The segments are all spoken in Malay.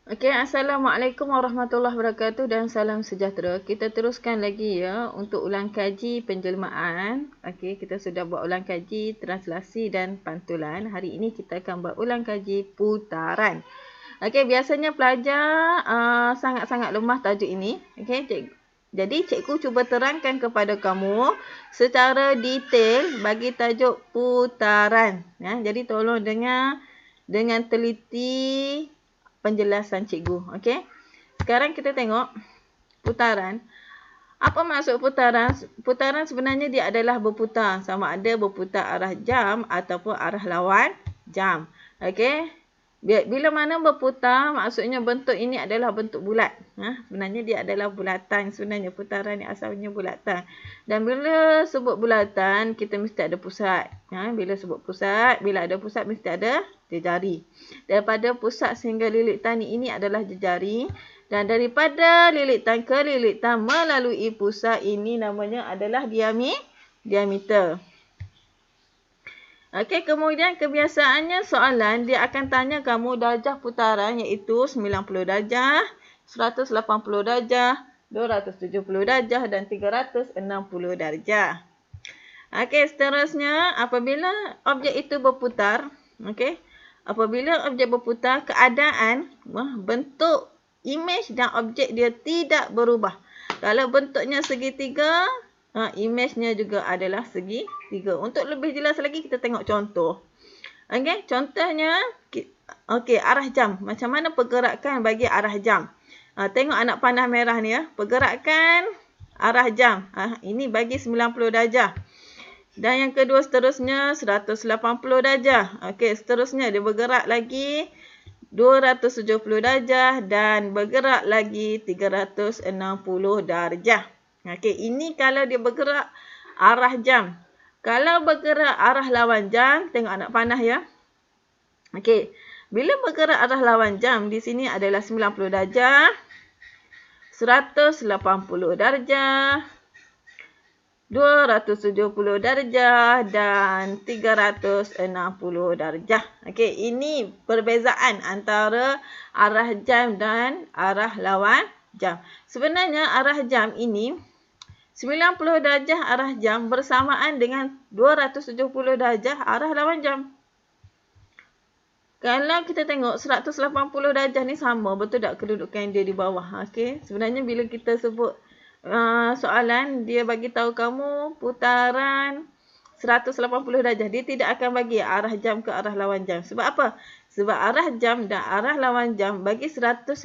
Okey, Assalamualaikum warahmatullahi wabarakatuh dan salam sejahtera. Kita teruskan lagi ya untuk ulang kaji penjelmaan. Okey, kita sudah buat ulang kaji translasi dan pantulan. Hari ini kita akan buat ulang kaji putaran. Okey, biasanya pelajar sangat-sangat lemah tajuk ini. Okey, jadi cikgu cuba terangkan kepada kamu secara detail bagi tajuk putaran. Ya, jadi tolong dengar dengan teliti penjelasan cikgu. Okey. Sekarang kita tengok putaran. Apa maksud putaran? Putaran sebenarnya dia adalah berputar. Sama ada berputar arah jam ataupun arah lawan jam. Okey. Bila mana berputar, maksudnya bentuk ini adalah bentuk bulat. Sebenarnya dia adalah bulatan. Sebenarnya putaran ni asalnya bulatan. Dan bila sebut bulatan, kita mesti ada pusat. Bila sebut pusat, bila ada pusat mesti ada jejari. Daripada pusat sehingga lilit tani ini adalah jejari. Dan daripada lilitan ke lilitan melalui pusat ini namanya adalah diameter. Okey, kemudian kebiasaannya soalan dia akan tanya kamu darjah putaran iaitu 90 darjah, 180 darjah, 270 darjah dan 360 darjah. Okey, seterusnya apabila objek itu berputar, okey. Apabila objek berputar, keadaan bentuk imej dan objek dia tidak berubah. Kalau bentuknya segitiga, imejnya juga adalah segitiga. Untuk lebih jelas lagi, kita tengok contoh. Okey, contohnya, okey, arah jam. Macam mana pergerakan bagi arah jam? Tengok anak panah merah ni ya. Pergerakan arah jam. Ini bagi 90 darjah. Dan yang kedua seterusnya 180 darjah. Okey, seterusnya dia bergerak lagi 270 darjah dan bergerak lagi 360 darjah. Okey, ini kalau dia bergerak arah jam. Kalau bergerak arah lawan jam, tengok anak panah ya. Okey, bila bergerak arah lawan jam, di sini adalah 90 darjah, 180 darjah, 270 darjah dan 360 darjah. Okey, ini perbezaan antara arah jam dan arah lawan jam. Sebenarnya arah jam ini 90 darjah arah jam bersamaan dengan 270 darjah arah lawan jam. Kalau kita tengok 180 darjah ni sama, betul tak kedudukan dia di bawah? Okey, sebenarnya bila kita sebut soalan, dia bagi tahu kamu putaran 180 darjah. Dia tidak akan bagi arah jam ke arah lawan jam. Sebab apa? Sebab arah jam dan arah lawan jam bagi 180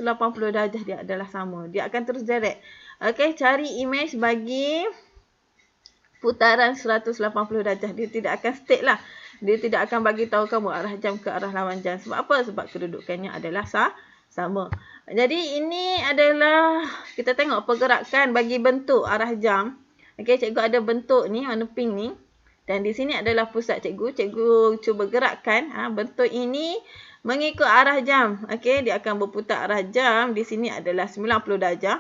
darjah dia adalah sama. Dia akan terus direct. Okey, cari imej bagi putaran 180 darjah. Dia tidak akan stick lah. Dia tidak akan bagi tahu kamu arah jam ke arah lawan jam. Sebab apa? Sebab kedudukannya adalah sama. Jadi ini adalah kita tengok pergerakan bagi bentuk arah jam. Okey, cikgu ada bentuk ni warna pink ni. Dan di sini adalah pusat cikgu. Cikgu cuba gerakkan bentuk ini mengikut arah jam. Okey, dia akan berputar arah jam. Di sini adalah 90 darjah.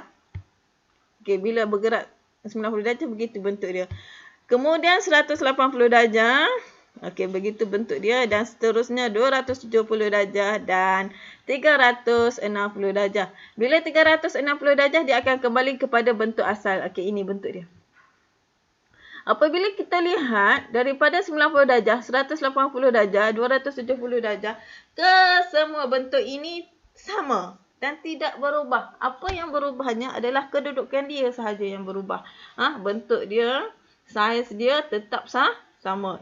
Okey, bila bergerak 90 darjah begitu bentuk dia. Kemudian 180 darjah. Okey, begitu bentuk dia dan seterusnya 270 darjah dan 360 darjah. Bila 360 darjah dia akan kembali kepada bentuk asal. Okey, ini bentuk dia. Apabila kita lihat daripada 90 darjah, 180 darjah, 270 darjah, ke semua bentuk ini sama dan tidak berubah. Apa yang berubahnya adalah kedudukan dia sahaja yang berubah. Bentuk dia, saiz dia tetap sama.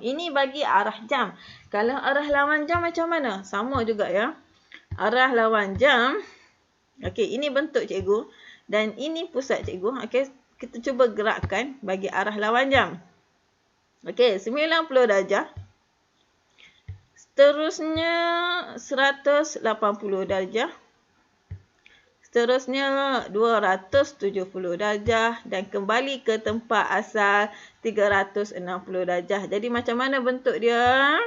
Ini bagi arah jam. Kalau arah lawan jam macam mana? Sama juga ya. Arah lawan jam. Okey, ini bentuk cikgu. Dan ini pusat cikgu. Okey, kita cuba gerakkan bagi arah lawan jam. Okey, 90 darjah. Seterusnya 180 darjah. Seterusnya 270 darjah dan kembali ke tempat asal 360 darjah. Jadi macam mana bentuk dia?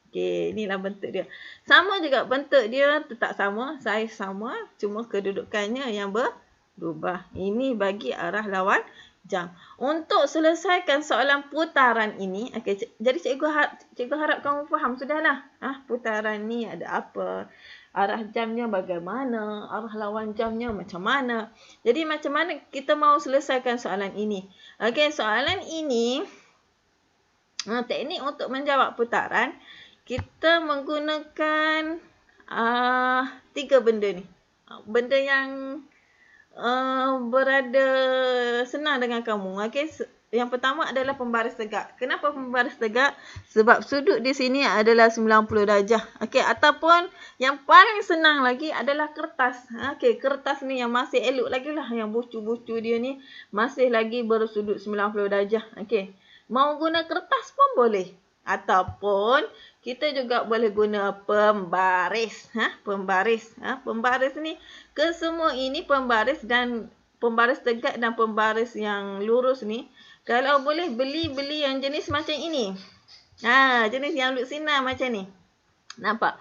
Okey, inilah bentuk dia. Sama juga bentuk dia tetap sama, saiz sama, cuma kedudukannya yang berubah. Ini bagi arah lawan jam. Untuk selesaikan soalan putaran ini, jadi cikgu harap kamu faham sudahlah. Putaran ni ada apa? Arah jamnya bagaimana? Arah lawan jamnya macam mana? Jadi macam mana kita mau selesaikan soalan ini? Soalan ini, teknik untuk menjawab putaran, kita menggunakan 3 benda ni. Benda yang berada senang dengan kamu. Yang pertama adalah pembaris tegak. Kenapa pembaris tegak? Sebab sudut di sini adalah 90 darjah. Ataupun yang paling senang lagi adalah kertas. Kertas ni yang masih elok lagi lah. Yang bucu-bucu dia ni masih lagi bersudut 90 darjah. Mau guna kertas pun boleh. Ataupun kita juga boleh guna pembaris. Pembaris ni, kesemua ini pembaris dan pembaris tegak dan pembaris yang lurus ni, kalau boleh beli yang jenis macam ini. Jenis yang luksina macam ni. Nampak?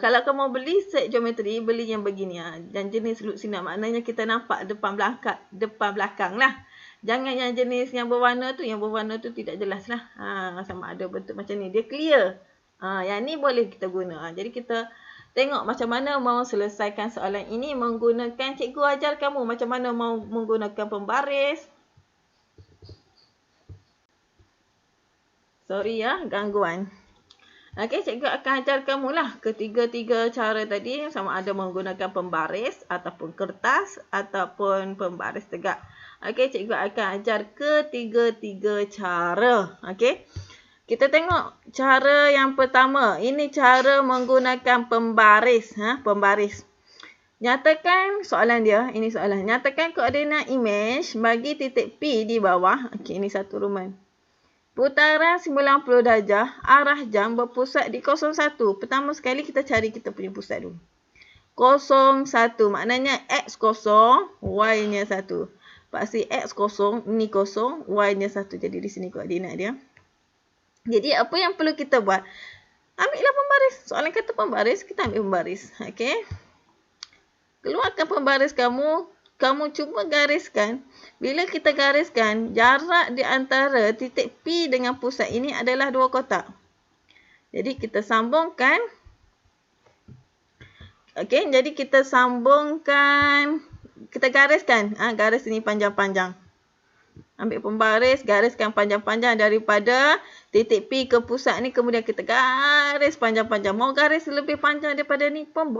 Kalau kamu beli set geometri, beli yang begini. Dan jenis luksina maknanya kita nampak depan belakang lah. Jangan yang jenis yang berwarna tu tidak jelas lah. Sama ada bentuk macam ni. Dia clear. Yang ni boleh kita guna. Jadi kita tengok macam mana mau selesaikan soalan ini menggunakan, cikgu ajar kamu macam mana mau menggunakan pembaris. Sorry gangguan. Cikgu akan ajar kamu lah ketiga-tiga cara tadi, sama ada menggunakan pembaris ataupun kertas ataupun pembaris tegak. Cikgu akan ajar ketiga-tiga cara. Kita tengok cara yang pertama. Ini cara menggunakan pembaris. Pembaris. Nyatakan soalan dia. Ini soalan. Nyatakan koordinat imej bagi titik P di bawah. Ini satu ruman. Putaran 90 darjah. Arah jam berpusat di 01. Pertama sekali kita cari kita punya pusat dulu. 01. Maknanya X0, Y-nya 1. Pasti X0, ini 0, Y-nya 1. Jadi di sini koordinat dia. Jadi apa yang perlu kita buat? Ambillah pembaris. Soalan kata pembaris, kita ambil pembaris. Keluarkan pembaris kamu. Kamu cuba gariskan. Bila kita gariskan, jarak di antara titik P dengan pusat ini adalah 2 kotak. Jadi kita sambungkan. Jadi kita sambungkan. Kita gariskan. Garis ini panjang-panjang. Ambil pembaris, gariskan panjang-panjang daripada titik P ke pusat ni. Kemudian kita garis panjang-panjang. Mau garis lebih panjang daripada ni pun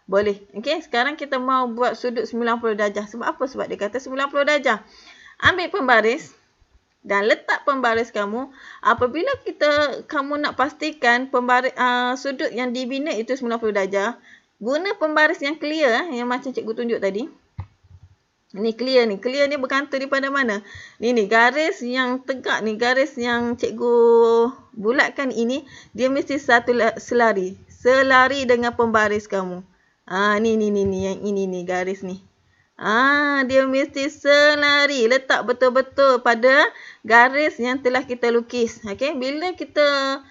boleh. Sekarang kita mau buat sudut 90 darjah. Sebab apa? Sebab dia kata 90 darjah. Ambil pembaris dan letak pembaris kamu. Apabila kamu nak pastikan pembaris, sudut yang dibina itu 90 darjah, guna pembaris yang clear, yang macam cikgu tunjuk tadi. Ni clear ni. Clear ni berkantor daripada mana? Ni garis yang tegak ni. Garis yang cikgu bulatkan ini. Dia mesti satu selari. Selari dengan pembaris kamu. Ni. Yang ini ni. Garis ni. Dia mesti selari. Letak betul-betul pada garis yang telah kita lukis. Bila kita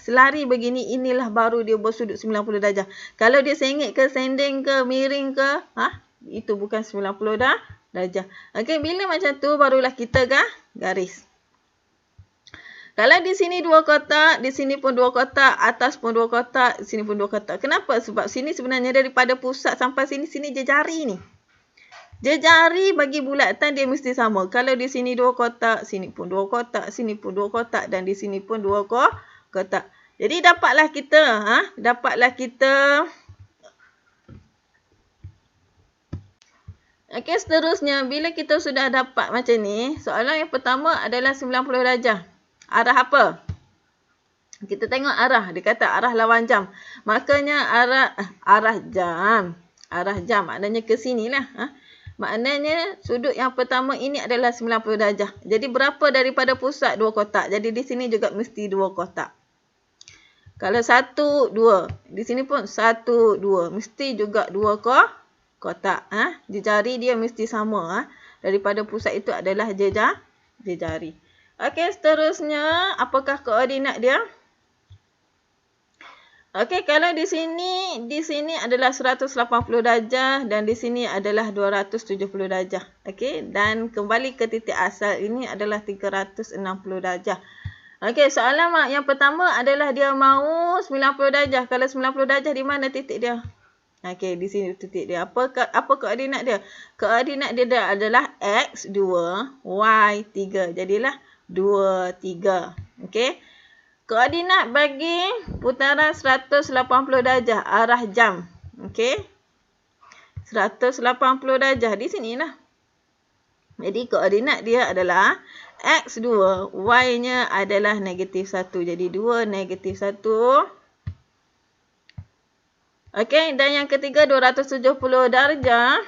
selari begini, inilah baru dia bersudut 90 darjah. Kalau dia sengit ke, sending ke, miring ke, itu bukan 90 darjah. Bila macam tu, barulah kita garis. Kalau di sini 2 kotak, di sini pun 2 kotak, atas pun 2 kotak, di sini pun 2 kotak. Kenapa? Sebab sini sebenarnya daripada pusat sampai sini jejari ni. Jejari bagi bulatan dia mesti sama. Kalau di sini 2 kotak, sini pun 2 kotak, sini pun 2 kotak dan di sini pun 2 kotak. Jadi dapatlah kita seterusnya, bila kita sudah dapat macam ni, soalan yang pertama adalah 90 darjah. Arah apa? Kita tengok arah. Dia kata arah lawan jam. Makanya arah jam. Arah jam maknanya ke sini lah. Maknanya sudut yang pertama ini adalah 90 darjah. Jadi berapa daripada pusat? 2 kotak. Jadi di sini juga mesti 2 kotak. Kalau 1, 2. Di sini pun 1, 2. Mesti juga 2 kotak. Jejari dia mesti sama. Daripada pusat itu adalah jejari. Seterusnya, apakah koordinat dia? Okey, kalau di sini adalah 180 darjah dan di sini adalah 270 darjah. Okey, dan kembali ke titik asal ini adalah 360 darjah. Okey, soalan yang pertama adalah dia mahu 90 darjah. Kalau 90 darjah di mana titik dia? Okey, di sini titik dia. Apa koordinat dia? Koordinat dia adalah X 2, Y 3. Jadilah 2, 3. Okey. Koordinat bagi putaran 180 darjah arah jam. Okey. 180 darjah di sinilah. Jadi koordinat dia adalah X2, Y-nya adalah negatif 1. Jadi 2, negatif 1. Okey, dan yang ketiga 270 darjah.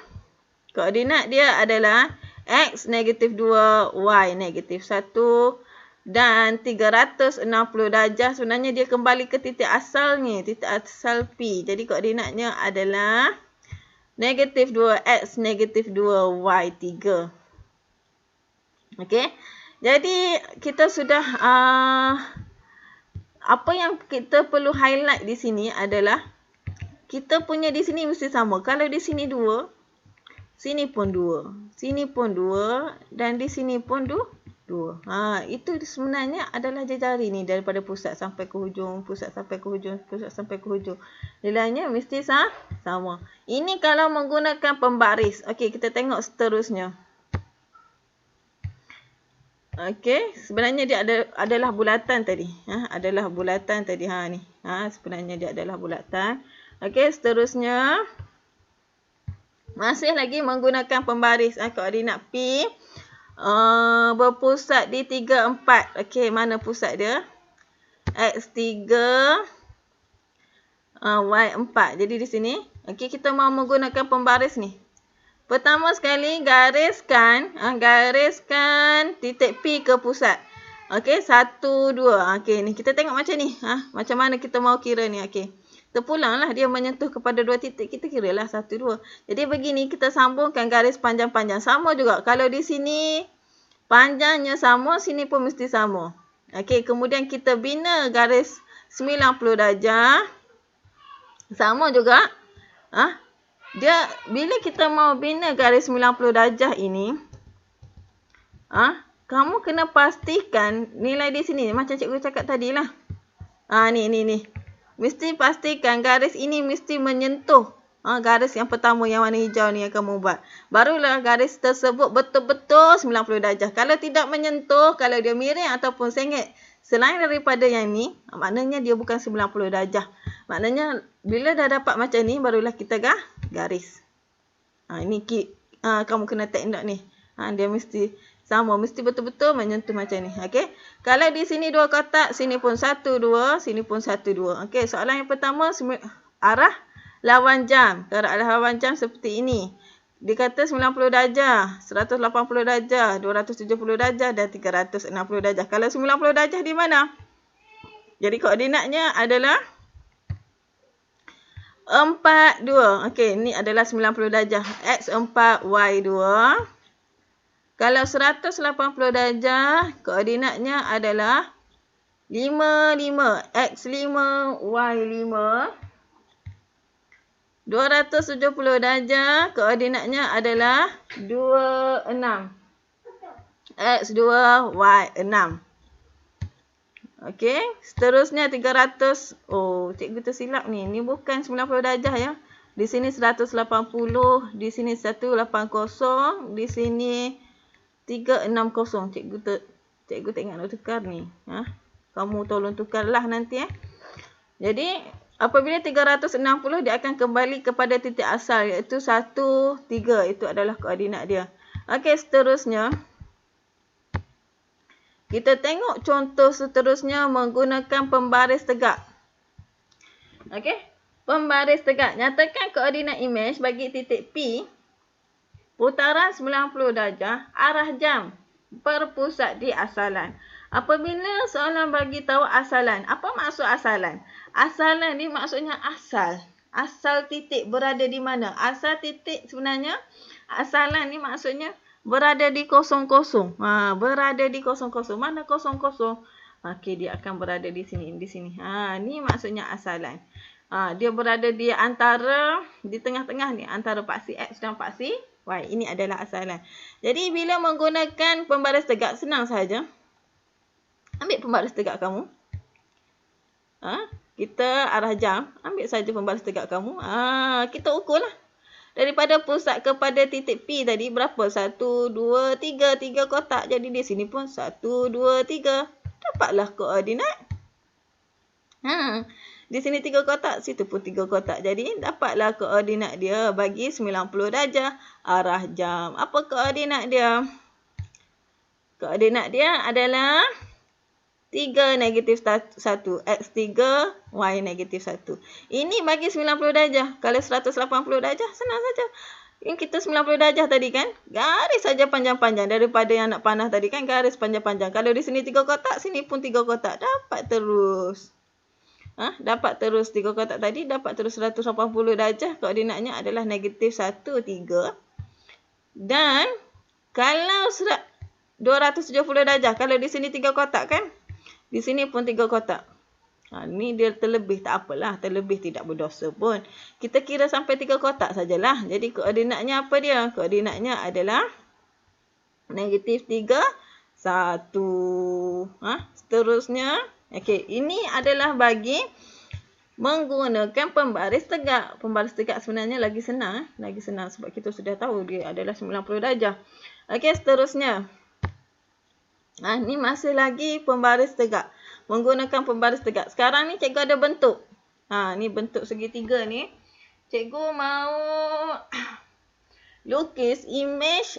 Koordinat dia adalah X negatif 2, Y negatif 1. Dan 360 darjah sebenarnya dia kembali ke titik asal ni. Titik asal P. Jadi koordinatnya adalah negatif 2X negatif 2Y 3. Okey. Jadi kita sudah apa yang kita perlu highlight di sini adalah kita punya di sini mesti sama. Kalau di sini 2, sini pun 2, sini pun 2 dan di sini pun 2. Itu sebenarnya adalah jejari ni daripada pusat sampai ke hujung, pusat sampai ke hujung, pusat sampai ke hujung. Nilainya mesti sama. Ini kalau menggunakan pembaris. Okey, kita tengok seterusnya. Okey, sebenarnya dia adalah bulatan tadi. Adalah bulatan tadi ni. Sebenarnya dia adalah bulatan. Okey, seterusnya masih lagi menggunakan pembaris. Koordinat P berpusat di 3, 4. Okey, mana pusat dia? X3, Y4. Jadi di sini. Okey, kita mahu menggunakan pembaris ni. Pertama sekali gariskan titik P ke pusat. Okey, 1, 2. Okey, ni kita tengok macam ni. Macam mana kita mahu kira ni. Okey. Terpulanglah dia menyentuh kepada 2 titik. Kita kiralah 1, 2. Jadi begini kita sambungkan garis panjang-panjang. Sama juga. Kalau di sini panjangnya sama, sini pun mesti sama. Okey, kemudian kita bina garis 90 darjah. Sama juga. Dia bila kita mau bina garis 90 darjah ini, kamu kena pastikan nilai di sini macam cikgu cakap tadilah. Ni. Mesti pastikan garis ini mesti menyentuh garis yang pertama yang warna hijau ni yang kamu buat. Barulah garis tersebut betul-betul 90 darjah. Kalau tidak menyentuh, kalau dia miring ataupun sengit selain daripada yang ni, maknanya dia bukan 90 darjah. Maknanya bila dah dapat macam ni, barulah kita garis. Ini kamu kena take note ni. Dia mesti sama, mesti betul-betul menyentuh macam ni. Okey. Kalau di sini 2 kotak, sini pun 1, 2, sini pun 1, 2. Okey, soalan yang pertama arah lawan jam. Arah lawan jam seperti ini. Dikata 90 darjah, 180 darjah, 270 darjah dan 360 darjah. Kalau 90 darjah di mana? Jadi koordinatnya adalah 4, 2. Okey, ni adalah 90 darjah. X4, Y2. Kalau 180 darjah, koordinatnya adalah 5, 5. X5, Y5. 270 darjah, koordinatnya adalah 2, 6. X2, Y6. Okey, seterusnya 300. Cikgu tersilap ni. Ni bukan 90 darjah ya. Di sini 180, di sini 180, di sini 360. Cikgu tak ingat nak tukar ni. Kamu tolong tukarlah nanti. Jadi, apabila 360, dia akan kembali kepada titik asal iaitu 1, 3. Itu adalah koordinat dia. Okey, seterusnya. Kita tengok contoh seterusnya menggunakan pembaris tegak. Okey, pembaris tegak. Nyatakan koordinat imej bagi titik P. Putaran 90 darjah, arah jam berpusat di asalan. Apabila soalan bagi tahu asalan, apa maksud asalan? Asalan ni maksudnya asal. Asal titik berada di mana? Asal titik sebenarnya, asalan ni maksudnya berada di kosong-kosong. Berada di kosong-kosong. Mana kosong-kosong? Okey, dia akan berada di sini, ni maksudnya asalan. Dia berada di antara, di tengah-tengah ni, antara paksi X dan paksi Y. Ini adalah asalan. Jadi, bila menggunakan pembaris tegak, senang sahaja. Ambil pembaris tegak kamu. Kita arah jam, ambil saja pembaris tegak kamu. Kita ukurlah. Daripada pusat kepada titik P tadi, berapa? 1, 2, 3. 3 kotak. Jadi, di sini pun 1, 2, 3. Dapatlah koordinat. Di sini 3 kotak, situ pun 3 kotak. Jadi, dapatlah koordinat dia bagi 90 darjah arah jam. Apa koordinat dia? Koordinat dia adalah 3 negatif 1. X3, Y negatif 1. Ini bagi 90 darjah. Kalau 180 darjah, senang saja. Yang kita 90 darjah tadi kan, garis saja panjang-panjang. Daripada yang nak panah tadi kan, garis panjang-panjang. Kalau di sini 3 kotak, sini pun 3 kotak. Dapat terus. Dapat terus 3 kotak tadi, dapat terus 180 darjah. Koordinatnya adalah negatif 1, 3. Dan kalau 270 darjah, kalau di sini 3 kotak kan, di sini pun 3 kotak. Ni dia terlebih, tak apalah. Terlebih tidak berdosa pun. Kita kira sampai 3 kotak sajalah. Jadi koordinatnya apa dia? Koordinatnya adalah negatif 3, 1. Seterusnya, okey, ini adalah bagi menggunakan pembaris tegak. Pembaris tegak sebenarnya lagi senang. Lagi senang sebab kita sudah tahu dia adalah 90 darjah. Okey, seterusnya. Ni masih lagi pembaris tegak. Menggunakan pembaris tegak. Sekarang ni cikgu ada bentuk. Ni bentuk segitiga ni. Cikgu mau lukis imej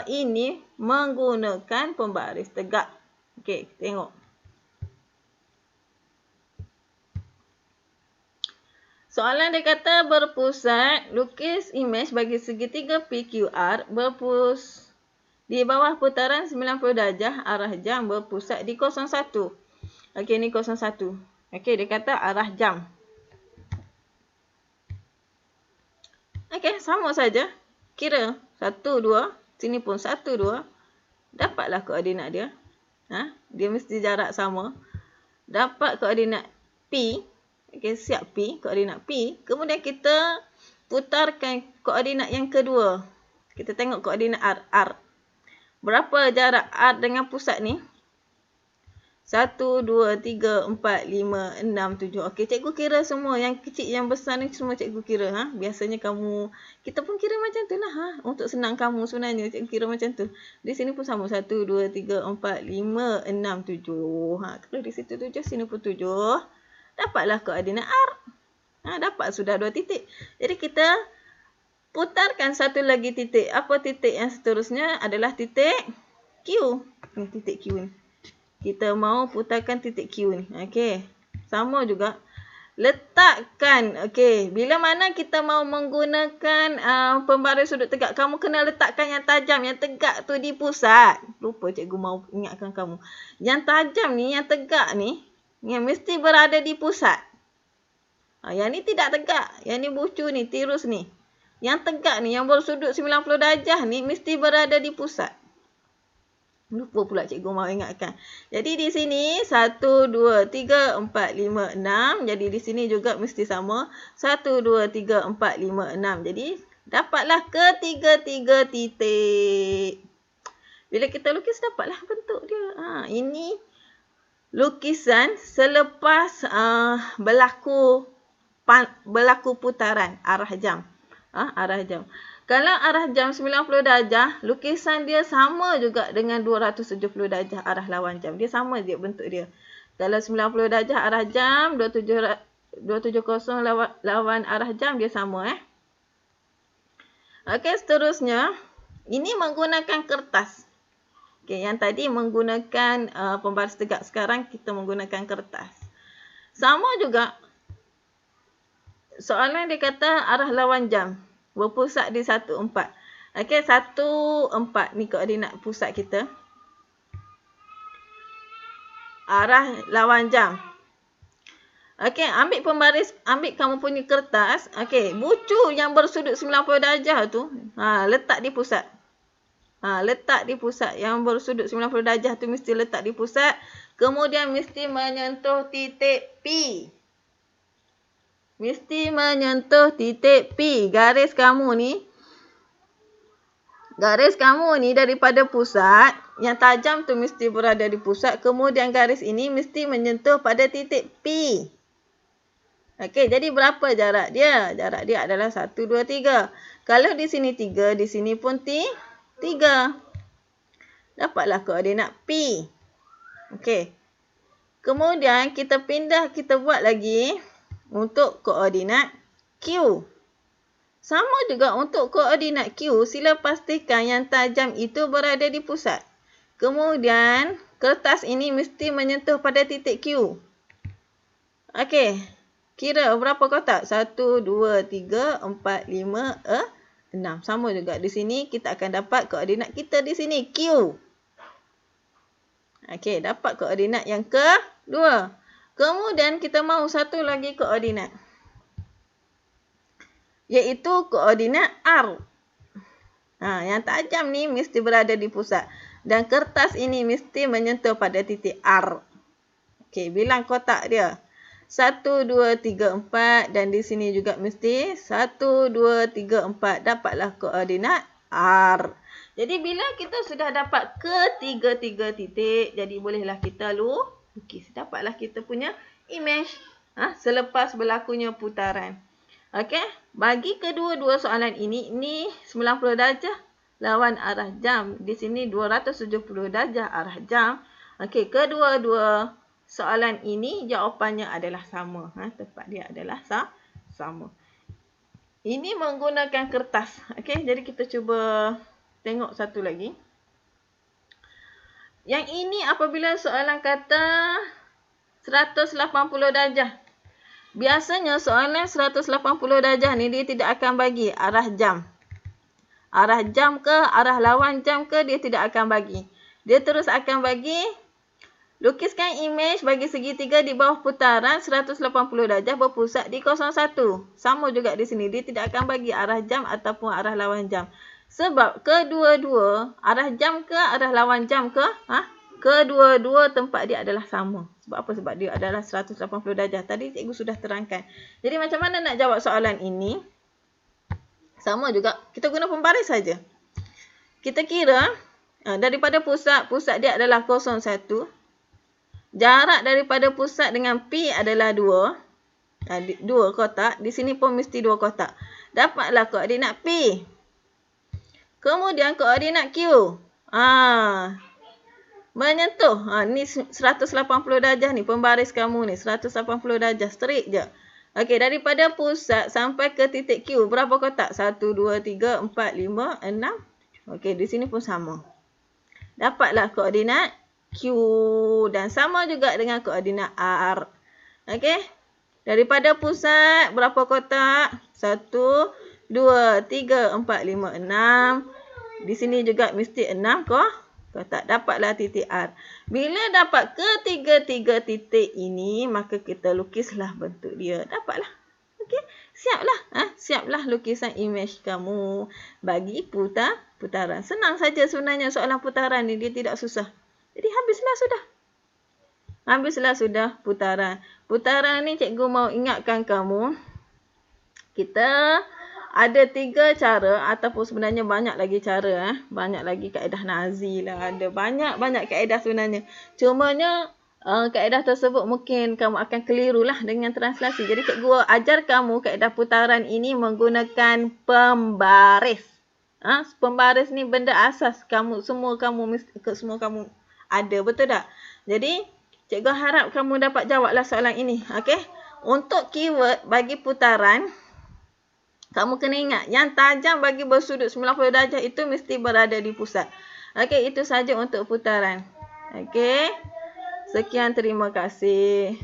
ini menggunakan pembaris tegak. Okey, tengok. Soalan dia kata berpusat, lukis imej bagi segitiga PQR di bawah putaran 90 darjah arah jam berpusat di 01. Okey, ni 01. Okey, dia kata arah jam. Okey, sama saja. Kira 1, 2. Sini pun 1, 2. Dapatlah koordinat dia. Dia mesti jarak sama. Dapat koordinat P. Okey, siap P. Koordinat P. Kemudian kita putarkan koordinat yang kedua. Kita tengok koordinat R. R. Berapa jarak R dengan pusat ni? 1, 2, 3, 4, 5, 6, 7. Okey, cikgu kira semua. Yang kecil, yang besar ni semua cikgu kira. Biasanya kita pun kira macam tu lah. Untuk senang kamu sebenarnya, cikgu kira macam tu. Di sini pun sama. 1, 2, 3, 4, 5, 6, 7. Kalau di situ 7, sini pun 7. Dapatlah koordinat R. Dapat sudah 2 titik. Jadi kita putarkan satu lagi titik. Apa titik yang seterusnya? Adalah titik Q. Ni titik Q ni. Kita mau putarkan titik Q ni. Okey. Sama juga. Letakkan. Okey. Bila mana kita mau menggunakan pembaris sudut tegak, kamu kena letakkan yang tajam, yang tegak tu di pusat. Lupa cikgu mau ingatkan kamu. Yang tajam ni, yang tegak ni, yang mesti berada di pusat. Yang ni tidak tegak. Yang ni bucu ni, tirus ni. Yang tegak ni, yang bersudut 90 darjah ni, mesti berada di pusat. Lupa pula cikgu mau ingatkan. Jadi di sini 1, 2, 3, 4, 5, 6. Jadi di sini juga mesti sama. 1, 2, 3, 4, 5, 6. Jadi dapatlah ketiga-tiga titik. Bila kita lukis dapatlah bentuk dia. Ini lukisan selepas berlaku putaran arah jam. Arah jam. Kalau arah jam 90 darjah, lukisan dia sama juga dengan 270 darjah arah lawan jam. Dia sama je bentuk dia. Kalau 90 darjah arah jam, 270 lawan arah jam, dia sama. Okey, seterusnya. Ini menggunakan kertas. Okey, yang tadi menggunakan pembaris tegak. Sekarang kita menggunakan kertas. Sama juga. Soalan dia kata arah lawan jam. Berpusat di 1, 4. Okey, 1, 4. Ni koordinat pusat kita. Arah lawan jam. Okey, ambil pembaris, ambil kamu punya kertas. Okey, bucu yang bersudut 90 darjah tu, letak di pusat. Letak di pusat. Yang bersudut 90 darjah tu mesti letak di pusat. Kemudian mesti menyentuh titik P. Mesti menyentuh titik P. Garis kamu ni daripada pusat, yang tajam tu mesti berada di pusat. Kemudian garis ini mesti menyentuh pada titik P. Okey, jadi berapa jarak dia? Jarak dia adalah 1, 2, 3. Kalau di sini 3, di sini pun 3. Dapatlah koordinat P. Okey. Kemudian kita buat lagi untuk koordinat Q. Sama juga untuk koordinat Q, sila pastikan yang tajam itu berada di pusat. Kemudian, kertas ini mesti menyentuh pada titik Q. Okey. Kira berapa kotak? 1, 2, 3, 4, 5, 6. Sama juga di sini kita akan dapat koordinat kita di sini, Q. Okey, dapat koordinat yang kedua. Kemudian kita mahu satu lagi koordinat, iaitu koordinat R. Yang tajam ni mesti berada di pusat. Dan kertas ini mesti menyentuh pada titik R. Okey, bilang kotak dia. 1, 2, 3, 4. Dan di sini juga mesti 1, 2, 3, 4. Dapatlah koordinat R. Jadi bila kita sudah dapat ketiga-tiga titik, jadi bolehlah kita lukis. Dapatlah kita punya image selepas berlakunya putaran. Okey, bagi kedua-dua soalan ini 90 darjah lawan arah jam. Di sini 270 darjah arah jam. Okey, kedua-dua soalan ini jawapannya adalah sama. Tepat dia adalah sama. Ini menggunakan kertas. Okey, jadi kita cuba tengok satu lagi. Yang ini apabila soalan kata 180 darjah. Biasanya soalan 180 darjah ni dia tidak akan bagi arah jam. Arah jam ke, arah lawan jam ke, dia tidak akan bagi. Dia terus akan bagi, lukiskan imej bagi segitiga di bawah putaran 180 darjah berpusat di 01. Sama juga di sini, dia tidak akan bagi arah jam ataupun arah lawan jam. Sebab kedua-dua, arah jam ke, arah lawan jam ke, kedua-dua tempat dia adalah sama. Sebab apa? Sebab dia adalah 180 darjah. Tadi cikgu sudah terangkan. Jadi macam mana nak jawab soalan ini? Sama juga, kita guna pembaris saja. Kita kira daripada pusat dia adalah 01. Jarak daripada pusat dengan P adalah 2. 2 kotak. Di sini pun mesti 2 kotak. Dapatlah koordinat P. Kemudian koordinat Q. Menyentuh. Ni 180 darjah ni. Pembaris kamu ni. 180 darjah. Straight je. Okey, daripada pusat sampai ke titik Q. Berapa kotak? 1, 2, 3, 4, 5, 6. Okey, di sini pun sama. Dapatlah koordinat Q. Dan sama juga dengan koordinat R. Okey. Daripada pusat, berapa kotak? 1, 2, 3, 4, 5, 6. Di sini juga mesti 6 kotak. Dapatlah titik R. Bila dapat ketiga-tiga titik ini, maka kita lukislah bentuk dia. Dapatlah. Okey. Siaplah. Siaplah lukisan imej kamu bagi putaran. Senang saja sebenarnya soalan putaran ni. Dia tidak susah. Jadi habislah sudah putaran. Putaran ni cikgu mau ingatkan kamu. Kita ada 3 cara ataupun sebenarnya banyak lagi cara. Banyak lagi kaedah nazi lah. Ada banyak kaedah sebenarnya. Cumanya kaedah tersebut mungkin kamu akan keliru lah dengan translasi. Jadi cikgu ajar kamu kaedah putaran ini menggunakan pembaris. Pembaris ni benda asas semua kamu ada, betul tak? Jadi cikgu harap kamu dapat jawablah soalan ini. Okey. Untuk keyword bagi putaran, kamu kena ingat yang tajam bagi bersudut 90 darjah itu mesti berada di pusat. Okey, itu saja untuk putaran. Okey. Sekian, terima kasih.